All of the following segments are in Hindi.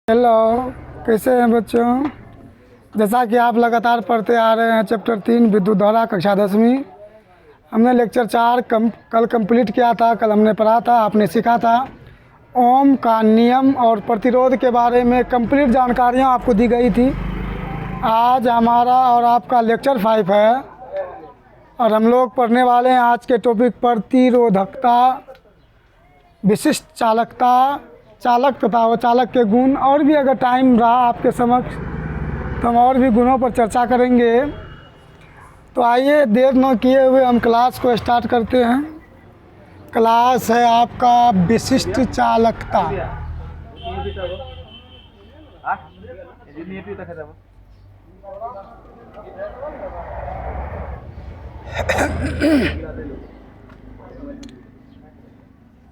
हेलो, कैसे हैं बच्चों। जैसा कि आप लगातार पढ़ते आ रहे हैं चैप्टर 3 विद्युत धारा कक्षा 10वीं। हमने लेक्चर 4 कल कंप्लीट किया था। कल हमने पढ़ा था, आपने सीखा था ओम का नियम और प्रतिरोध के बारे में कंप्लीट जानकारियाँ आपको दी गई थी। आज हमारा और आपका लेक्चर 5 है और हम लोग पढ़ने वाले हैं आज के टॉपिक प्रतिरोधकता, विशिष्ट चालकता, चालक तथा वो चालक के गुण, और भी अगर टाइम रहा आपके समक्ष तो हम और भी गुणों पर चर्चा करेंगे। तो आइए देर न किए हुए हम क्लास को स्टार्ट करते हैं। क्लास है आपका विशिष्ट चालकता।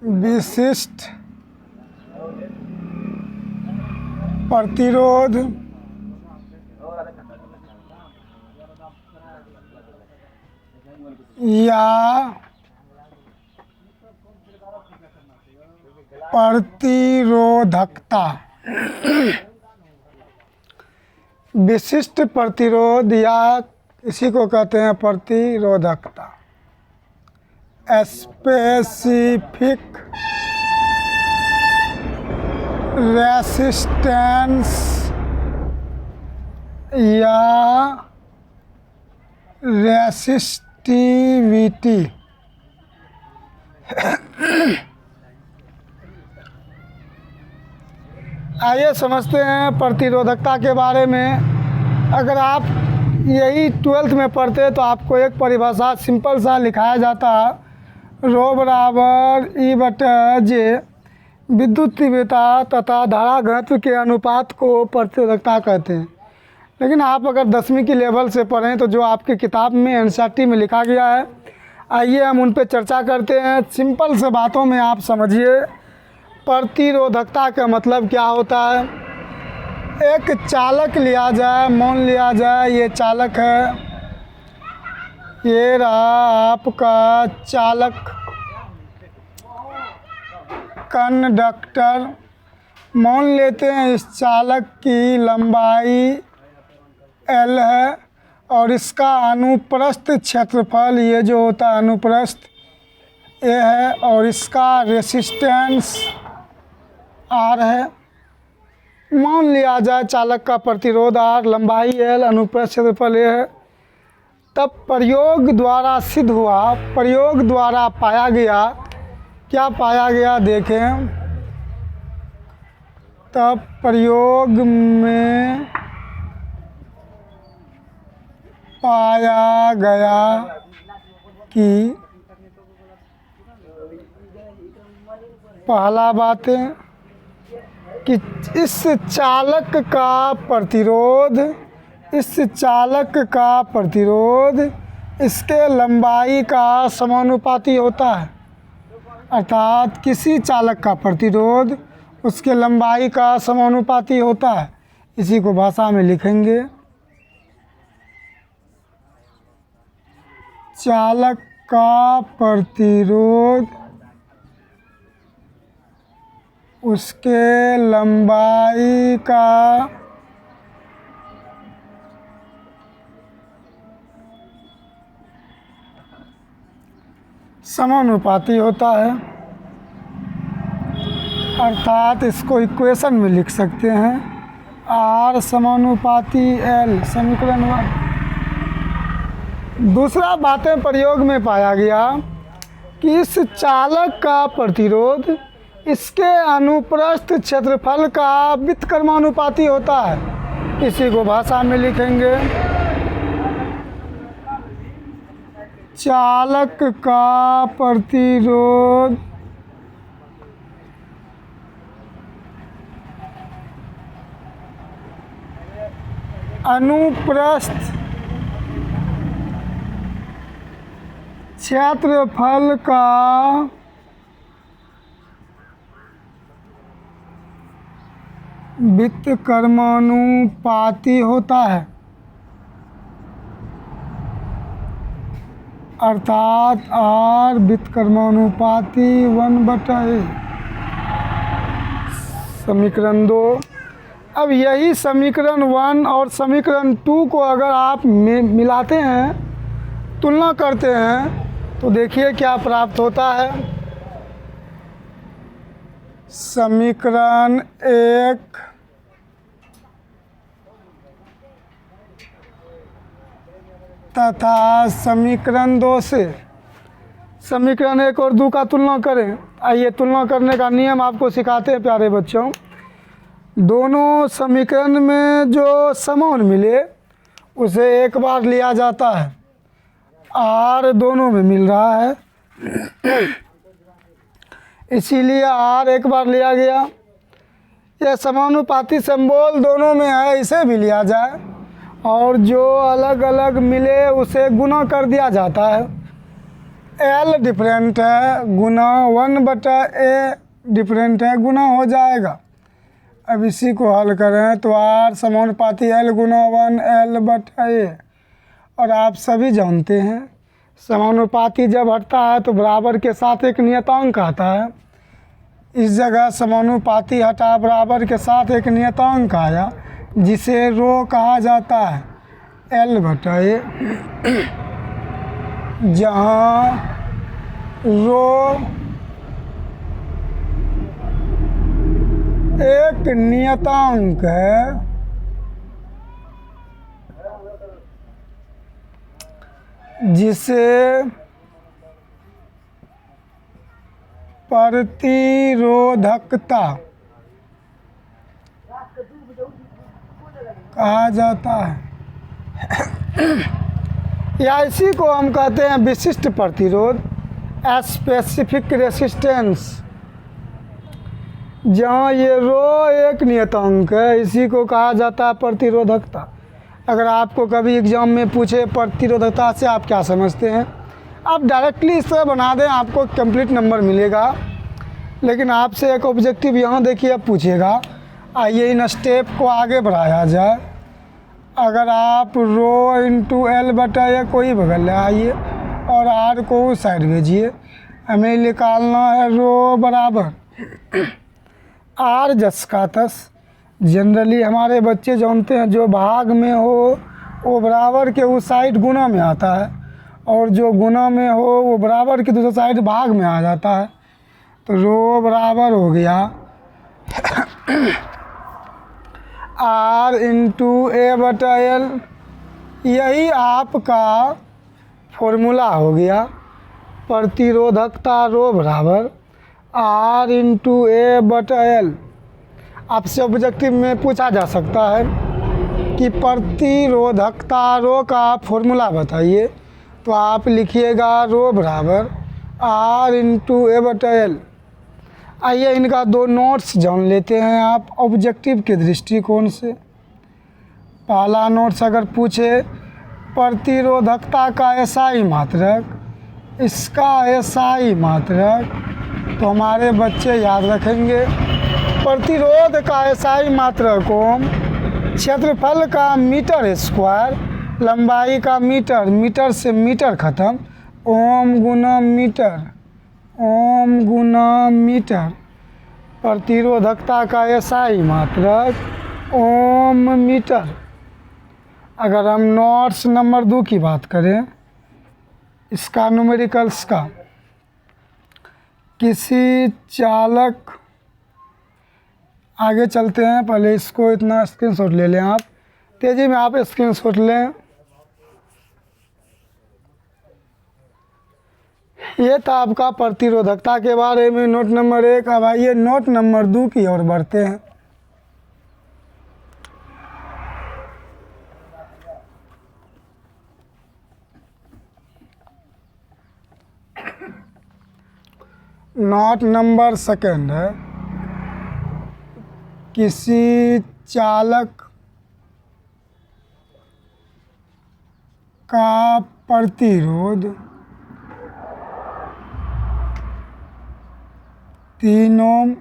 विशिष्ट प्रतिरोध या प्रतिरोधकता। विशिष्ट प्रतिरोध या इसी को कहते हैं प्रतिरोधकता। स्पेसिफिक रेसिस्टेंस या रेसिस्टिविटी। आइए समझते हैं प्रतिरोधकता के बारे में। अगर आप यही 12th में पढ़ते तो आपको एक परिभाषा सिंपल सा लिखाया जाता, रो बराबर ई बटा जे विद्युत तीव्रता तथा धारा घनत्व के अनुपात को प्रतिरोधकता कहते हैं। लेकिन आप अगर 10वीं की लेवल से पढ़ें तो जो आपकी किताब में एनसीईआरटी में लिखा गया है, आइए हम उन पे चर्चा करते हैं। सिंपल से बातों में आप समझिए प्रतिरोधकता का मतलब क्या होता है। एक चालक लिया जाए, मान लिया जाए ये चालक है, ये रहा आपका चालक कंडक्टर। मान लेते हैं इस चालक की लंबाई L है और इसका अनुप्रस्थ क्षेत्रफल, ये जो होता है अनुप्रस्थ, ये है, और इसका रेसिस्टेंस R है। मान लिया जाए चालक का प्रतिरोध R, लंबाई L, अनुप्रस्थ क्षेत्रफल ये है। तब प्रयोग द्वारा सिद्ध हुआ, प्रयोग द्वारा पाया गया, क्या पाया गया देखें। तब प्रयोग में पाया गया कि पहला बात है कि इस चालक का प्रतिरोध, इस चालक का प्रतिरोध इसके लंबाई का समानुपाती होता है। अर्थात किसी चालक का प्रतिरोध उसके लंबाई का समानुपाती होता है। इसी को भाषा में लिखेंगे, चालक का प्रतिरोध उसके लंबाई का समानुपाती होता है। अर्थात इसको इक्वेशन में लिख सकते हैं, R समानुपाती L, समीकरण 1। दूसरा बातें प्रयोग में पाया गया कि इस चालक का प्रतिरोध इसके अनुप्रस्थ क्षेत्रफल का व्युत्क्रमानुपाती होता है। इसी को भाषा में लिखेंगे, चालक का प्रतिरोध अनुप्रस्थ क्षेत्रफल का व्युत्क्रमानुपाती होता है। अर्थात R व्युत्क्रमानुपाती 1/a। समीकरण 2, अब यही समीकरण 1 और समीकरण 2 को अगर आप मिलाते हैं, तुलना करते हैं, तो देखिए क्या प्राप्त होता है। समीकरण 1 तथा समीकरण 2 से समीकरण 1 और 2 का तुलना करें। आइए तुलना करने का नियम आपको सिखाते हैं प्यारे बच्चों। दोनों समीकरण में जो समान मिले उसे एक बार लिया जाता है। आर दोनों में मिल रहा है, इसीलिए आर एक बार लिया गया। यह समानुपाती सिंबल दोनों में है, इसे भी लिया जाए, और जो अलग अलग मिले उसे गुना कर दिया जाता है। एल डिफरेंट है, गुना 1/a डिफरेंट है, गुना हो जाएगा। अब इसी को हल करें तो आर समानुपाती एल गुना 1l/a। और आप सभी जानते हैं समानुपाती जब हटता है तो बराबर के साथ एक नियतांक आता है। इस जगह समानुपाती हटा, बराबर के साथ एक नियतांक आया जिसे रो कहा जाता है, l/a, जहाँ रो एक नियतांक है जिसे प्रतिरोधकता कहा जाता है, या इसी को हम कहते हैं विशिष्ट प्रतिरोध, स्पेसिफिक रेसिस्टेंस। जहाँ ये रो एक नियतांक है, इसी को कहा जाता है प्रतिरोधकता। अगर आपको कभी एग्जाम में पूछे प्रतिरोधकता से आप क्या समझते हैं, आप डायरेक्टली इस तरह बना दें, आपको कंप्लीट नंबर मिलेगा। लेकिन आपसे एक ऑब्जेक्टिव यहाँ देखिए अब पूछेगा। आइए इन स्टेप को आगे बढ़ाया जाए। अगर आप रो इंटू l/a को ही बगल ले आइए और आर को उस साइड भेजिए। हमें निकालना है रो बराबर आर जस का तस। जनरली हमारे बच्चे जानते हैं जो भाग में हो वो बराबर के उस साइड गुना में आता है, और जो गुना में हो वो बराबर के दूसरे साइड भाग में आ जाता है। तो रो बराबर हो गया आर इंटू a/l। यही आपका फॉर्मूला हो गया। प्रतिरोधकता रो बराबर आर इंटू a/l। आपसे ऑब्जेक्टिव में पूछा जा सकता है कि प्रतिरोधकता रो का फॉर्मूला बताइए, तो आप लिखिएगा रो बराबर आर इंटू a/l। आइए इनका दो नोट्स जान लेते हैं आप ऑब्जेक्टिव के दृष्टिकोण से। पहला नोट्स अगर पूछे प्रतिरोधकता का एसआई मात्रक, इसका एसआई मात्रक, तो हमारे बच्चे याद रखेंगे प्रतिरोध का एसआई मात्रक ओम, क्षेत्रफल का मीटर स्क्वायर, लंबाई का मीटर, मीटर से मीटर ख़त्म, ओम गुना मीटर, ओम गुना मीटर। प्रतिरोधकता का एसआई मात्रक ओम मीटर। अगर हम नोट्स नंबर 2 की बात करें, इसका न्यूमेरिकल्स का, किसी चालक, आगे चलते हैं, पहले इसको इतना स्क्रीनशॉट ले लें आप, तेज़ी में आप स्क्रीनशॉट लें। ये था आपका प्रतिरोधकता के बारे में नोट नंबर 1। अब आइए नोट नंबर 2 की ओर बढ़ते हैं। नोट नंबर 2 है, किसी चालक का प्रतिरोध 3 ओम,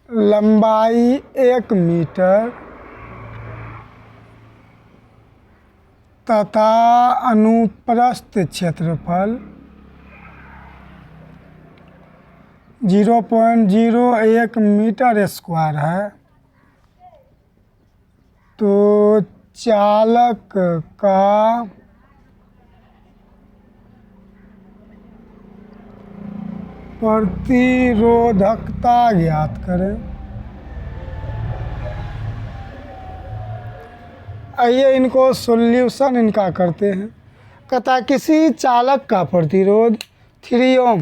लंबाई 1 मीटर तथा अनुप्रस्थ क्षेत्रफल 0.01 मीटर स्क्वायर है, तो चालक का प्रतिरोधकता ज्ञात करें। आइए इनको सॉल्यूशन इनका करते हैं। कहता है किसी चालक का प्रतिरोध 3 ओम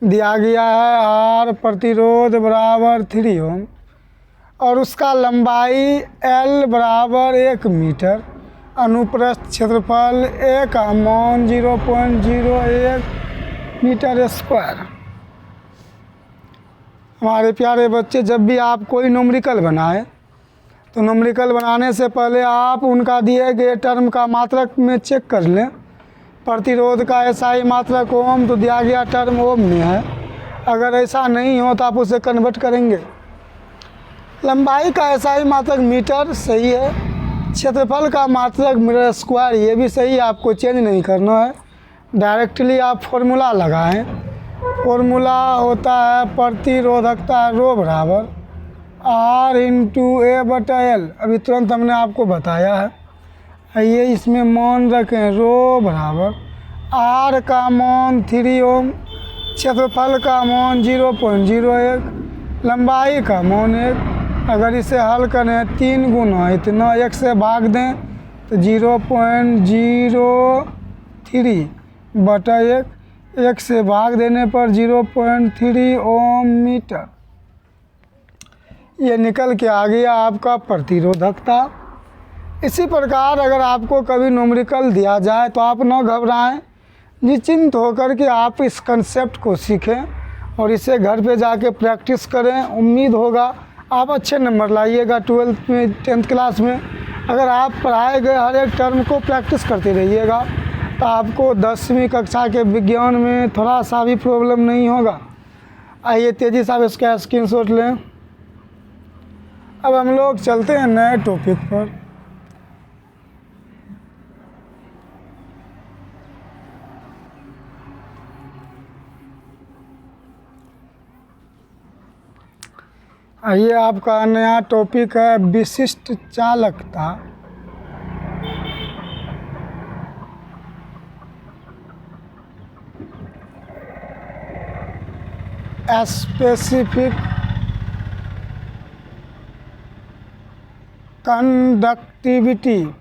दिया गया है, आर प्रतिरोध बराबर 3 ओम, और उसका लंबाई L बराबर 1 मीटर, अनुप्रस्थ क्षेत्रफल 1/0.01 मीटर स्क्वायर। हमारे प्यारे बच्चे, जब भी आप कोई न्यूमेरिकल बनाएं तो न्यूमेरिकल बनाने से पहले आप उनका दिए गए टर्म का मात्रक में चेक कर लें। प्रतिरोध का SI मात्रक ओम, तो दिया गया टर्म ओम में है। अगर ऐसा नहीं हो तो आप उसे कन्वर्ट करेंगे। लंबाई का SI मात्रक मीटर, सही है। क्षेत्रफल का मात्रक मीटर स्क्वायर, ये भी सही है, आपको चेंज नहीं करना है। डायरेक्टली आप फॉर्मूला लगाएं। फॉर्मूला होता है प्रतिरोधकता रो बराबर R × A/L। अभी तुरंत हमने आपको बताया है। आइए इसमें मान रखें, रो बराबर R का मान 3 ओम, क्षेत्रफल का मान 0.01, लंबाई का मान 1। अगर इसे हल करें 3 गुना इतना 1 से भाग दें तो 0.03/1, 1 से भाग देने पर 0.3 ओम मीटर। ये निकल के आ गया आपका प्रतिरोधकता। इसी प्रकार अगर आपको कभी न्यूमेरिकल दिया जाए तो आप न घबराएं, निश्चिंत होकर के आप इस कंसेप्ट को सीखें और इसे घर पे जाके प्रैक्टिस करें। उम्मीद होगा आप अच्छे नंबर लाइएगा 12th में, 10th क्लास में। अगर आप पढ़ाए गए हर एक टर्म को प्रैक्टिस करते रहिएगा तो आपको 10वीं कक्षा के विज्ञान में थोड़ा सा भी प्रॉब्लम नहीं होगा। आइए तेज़ी से आप इसका स्क्रीनशॉट लें। अब हम लोग चलते हैं नए टॉपिक पर। आइए आपका नया टॉपिक है विशिष्ट चालकता। Specific conductivity.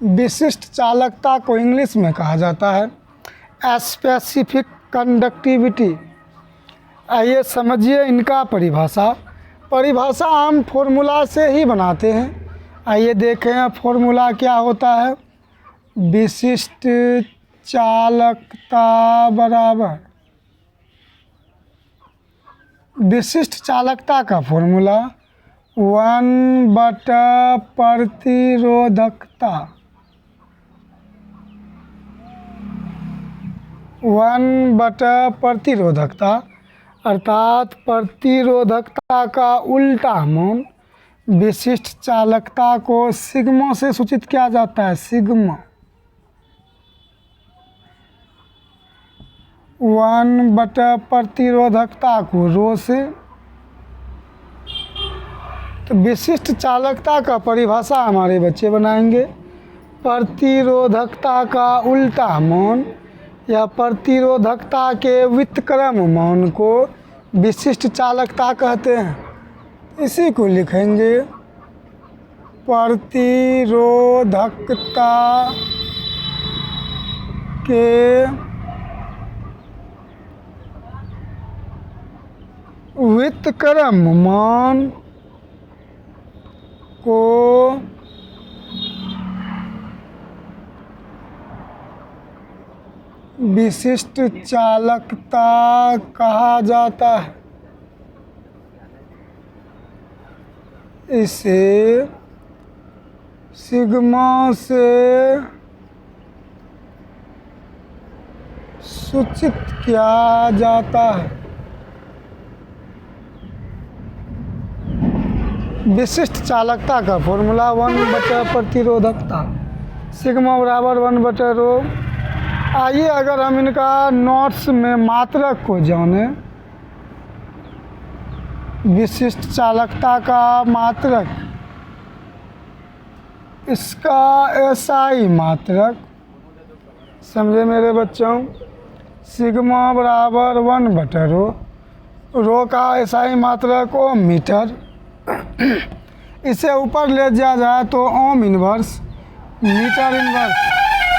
विशिष्ट चालकता को इंग्लिश में कहा जाता है स्पेसिफिक कंडक्टिविटी। आइए समझिए इनका परिभाषा हम फॉर्मूला से ही बनाते हैं। आइए देखें फॉर्मूला क्या होता है। विशिष्ट चालकता बराबर, विशिष्ट चालकता का फॉर्मूला 1/प्रतिरोधकता, 1/प्रतिरोधकता अर्थात प्रतिरोधकता का उल्टा मान। विशिष्ट चालकता को सिग्मा से सूचित किया जाता है, सिग्मा। 1/प्रतिरोधकता को रो से। तो विशिष्ट चालकता का परिभाषा हमारे बच्चे बनाएंगे। प्रतिरोधकता का उल्टा मान या प्रतिरोधकता के व्युत्क्रम मान को विशिष्ट चालकता कहते हैं। इसी को लिखेंगे प्रतिरोधकता के व्युत्क्रम मान को विशिष्ट चालकता कहा जाता है। इसे सिग्मा से सूचित किया जाता है। विशिष्ट चालकता का फॉर्मूला 1/प्रतिरोधकता, सिग्मा बराबर 1/रो। आइए अगर हम इनका नोट्स में मात्रक को जाने, विशिष्ट चालकता का मात्रक, इसका एसआई मात्रक, समझे मेरे बच्चों, सिग्मा बराबर 1/रो, रो का एसआई मात्रक ओम मीटर। इसे ऊपर ले जाया जाए तो ओम इन्वर्स, मीटर इन्वर्स,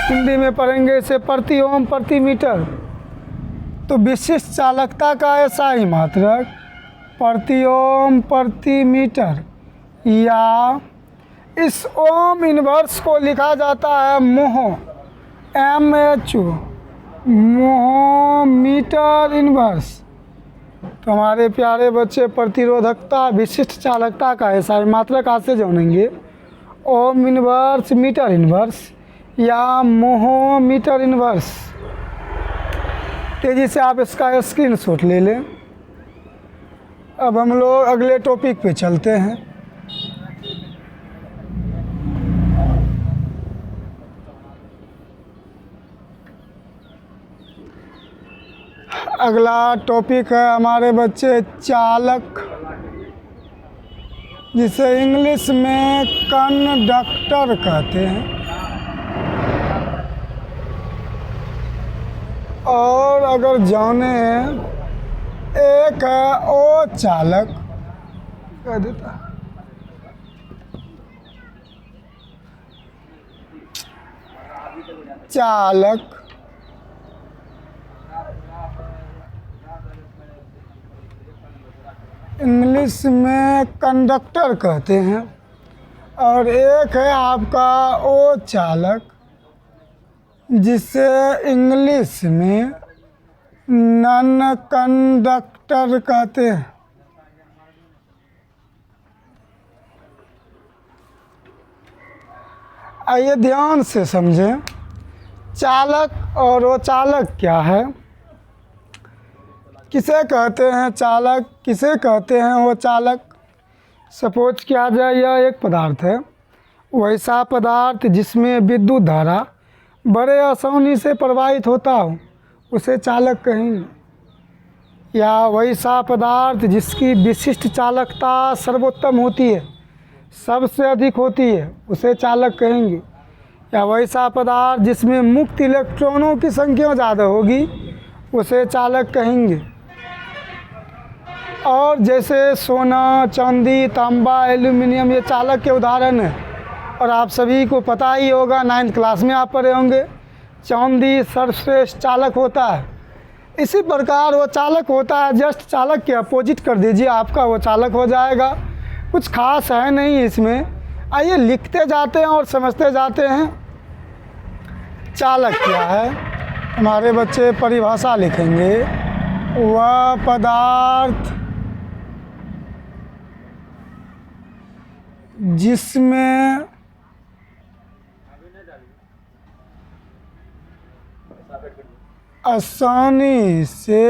हिंदी में पढ़ेंगे इसे प्रति ओम प्रति मीटर। तो विशिष्ट चालकता का एसआई मात्रक प्रति ओम प्रति मीटर, या इस ओम इन्वर्स को लिखा जाता है मोह, MHO, मोह मीटर इन्वर्स। तो हमारे प्यारे बच्चे प्रतिरोधकता विशिष्ट चालकता का एसआई मात्रक आज से जानेंगे, ओम इन्वर्स मीटर इन्वर्स या मोह मीटर इन्वर्स। तेज़ी से आप इसका स्क्रीनशॉट ले लें। अब हम लोग अगले टॉपिक पे चलते हैं। अगला टॉपिक है हमारे बच्चे चालक, जिसे इंग्लिश में कंडक्टर कहते हैं। और अगर जाने एक है ओ चालक, कह देता चालक, इंग्लिश में कंडक्टर कहते हैं। और एक है आपका ओ चालक, जिसे इंग्लिश में नॉन कंडक्टर कहते हैं। आइए ध्यान से समझें, चालक और वो चालक क्या है, किसे कहते हैं चालक, किसे कहते हैं वो चालक। सपोज किया जाए यह एक पदार्थ है, वैसा पदार्थ जिसमें विद्युत धारा बड़े आसानी से प्रवाहित होता हो उसे चालक कहेंगे। या वैसा पदार्थ जिसकी विशिष्ट चालकता सर्वोत्तम होती है, सबसे अधिक होती है, उसे चालक कहेंगे। या वैसा पदार्थ जिसमें मुक्त इलेक्ट्रॉनों की संख्या ज़्यादा होगी उसे चालक कहेंगे। और जैसे सोना, चांदी, तांबा, एल्यूमिनियम ये चालक के उदाहरण हैं। और आप सभी को पता ही होगा, 9th क्लास में आप पढ़े होंगे, चांदी सर्वश्रेष्ठ चालक होता है। इसी प्रकार वो चालक होता है, जस्ट चालक के अपोजिट कर दीजिए, आपका वो चालक हो जाएगा। कुछ खास है नहीं इसमें। आइए लिखते जाते हैं और समझते जाते हैं। चालक क्या है, हमारे बच्चे परिभाषा लिखेंगे, वह पदार्थ जिसमें आसानी से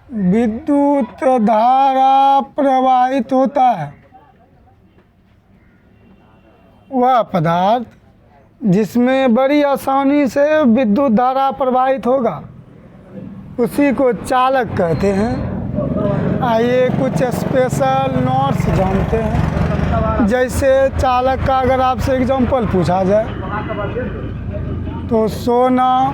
विद्युत धारा प्रवाहित होता है, वह पदार्थ जिसमें बड़ी आसानी से विद्युत धारा प्रवाहित होगा उसी को चालक कहते हैं। आइए कुछ स्पेशल नोट्स जानते हैं। जैसे चालक का अगर आपसे एग्जांपल पूछा जाए तो सोना,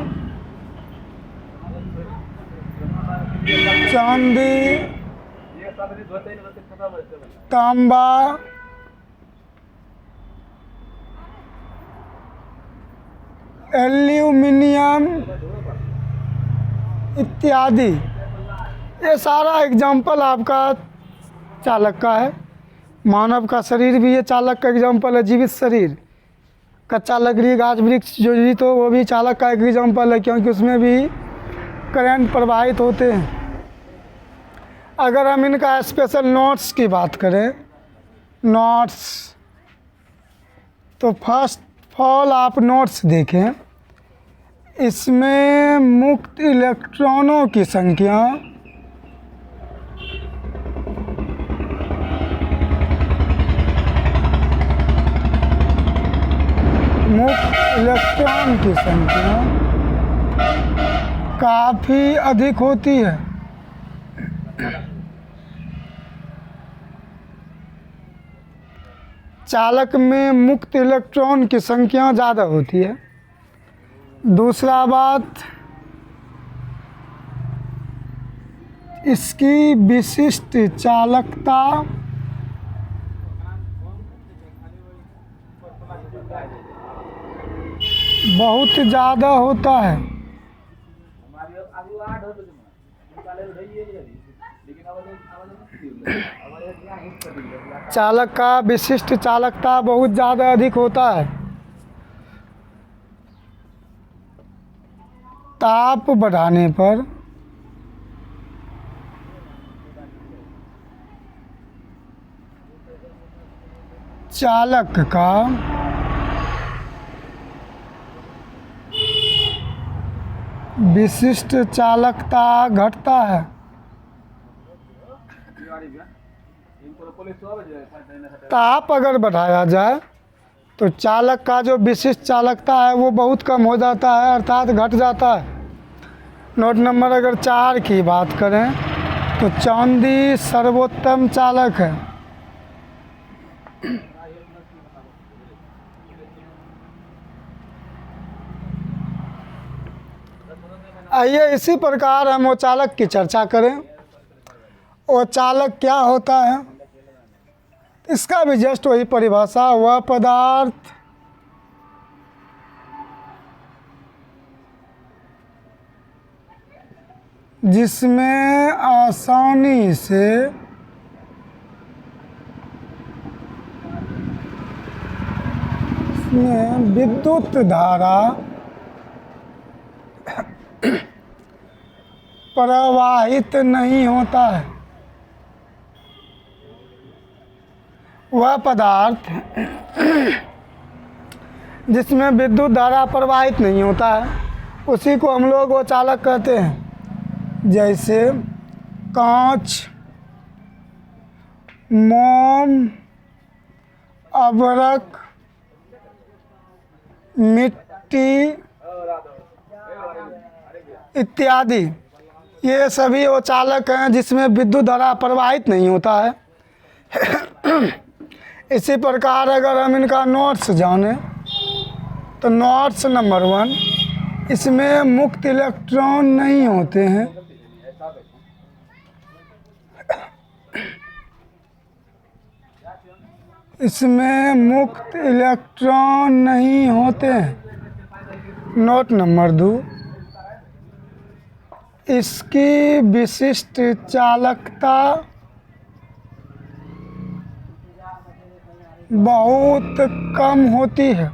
चांदी, तांबा, एल्यूमिनियम इत्यादि, ये सारा एग्जाम्पल आपका चालक का है। मानव का शरीर भी ये चालक का एग्जाम्पल है। जीवित शरीर, कच्चा लकड़ी, गाछ वृक्ष जो जीवित हो वो भी चालक का एक एग्जाम्पल है, क्योंकि उसमें भी करंट प्रवाहित होते हैं। अगर हम इनका स्पेशल नोट्स की बात करें, नोट्स, तो फर्स्ट ऑल आप नोट्स देखें। इसमें मुक्त इलेक्ट्रॉनों की संख्या मुक्त इलेक्ट्रॉन की संख्या काफ़ी अधिक होती है। चालक में मुक्त इलेक्ट्रॉन की संख्या ज़्यादा होती है। दूसरा बात, इसकी विशिष्ट चालकता बहुत ज़्यादा होता है। चालक का विशिष्ट चालकता बहुत ज़्यादा अधिक होता है। ताप बढ़ाने पर चालक का विशिष्ट चालकता घटता है। ताप अगर बढ़ाया जाए तो चालक का जो विशिष्ट चालकता है वो बहुत कम हो जाता है, अर्थात घट जाता है। नोट नंबर अगर 4 की बात करें तो चांदी सर्वोत्तम चालक है। आइए इसी प्रकार हम वो चालक की चर्चा करें। वो चालक क्या होता है, इसका भी जस्ट वही परिभाषा, वह पदार्थ जिसमें आसानी से विद्युत धारा प्रवाहित नहीं होता है। वह पदार्थ जिसमें विद्युत धारा प्रवाहित नहीं होता है उसी को हम लोग वो चालक कहते हैं। जैसे कांच, मोम, अभ्रक, मिट्टी इत्यादि, ये सभी वो चालक हैं जिसमें विद्युत धारा प्रवाहित नहीं होता है। इसी प्रकार अगर हम इनका नोट्स जाने तो नोट्स नंबर 1, इसमें मुक्त इलेक्ट्रॉन नहीं होते हैं। इसमें मुक्त इलेक्ट्रॉन नहीं होते हैं। नोट नंबर 2, इसकी विशिष्ट चालकता बहुत कम होती है।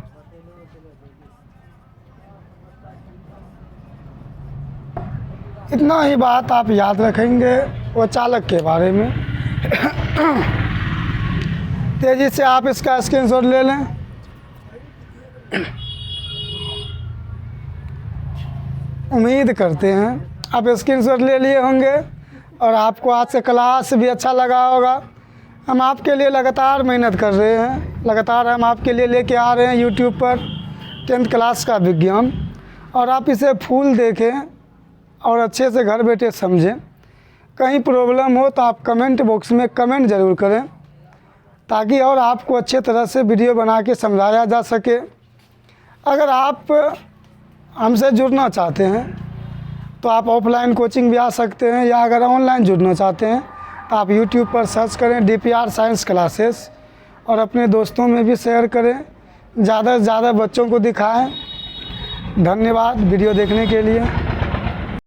इतना ही बात आप याद रखेंगे वो चालक के बारे में। तेजी से आप इसका स्क्रीनशॉट ले लें। उम्मीद करते हैं आप स्क्रीनशॉट ले लिए होंगे और आपको आज से क्लास भी अच्छा लगा होगा। हम आपके लिए लगातार मेहनत कर रहे हैं, लगातार हम आपके लिए लेके आ रहे हैं यूट्यूब पर 10th क्लास का विज्ञान, और आप इसे फुल देखें और अच्छे से घर बैठे समझें। कहीं प्रॉब्लम हो तो आप कमेंट बॉक्स में कमेंट ज़रूर करें ताकि और आपको अच्छे तरह से वीडियो बना के समझाया जा सके। अगर आप हमसे जुड़ना चाहते हैं तो आप ऑफलाइन कोचिंग भी आ सकते हैं, या अगर ऑनलाइन जुड़ना चाहते हैं तो आप यूट्यूब पर सर्च करें DPR साइंस क्लासेस और अपने दोस्तों में भी शेयर करें, ज़्यादा से ज़्यादा बच्चों को दिखाएं। धन्यवाद वीडियो देखने के लिए।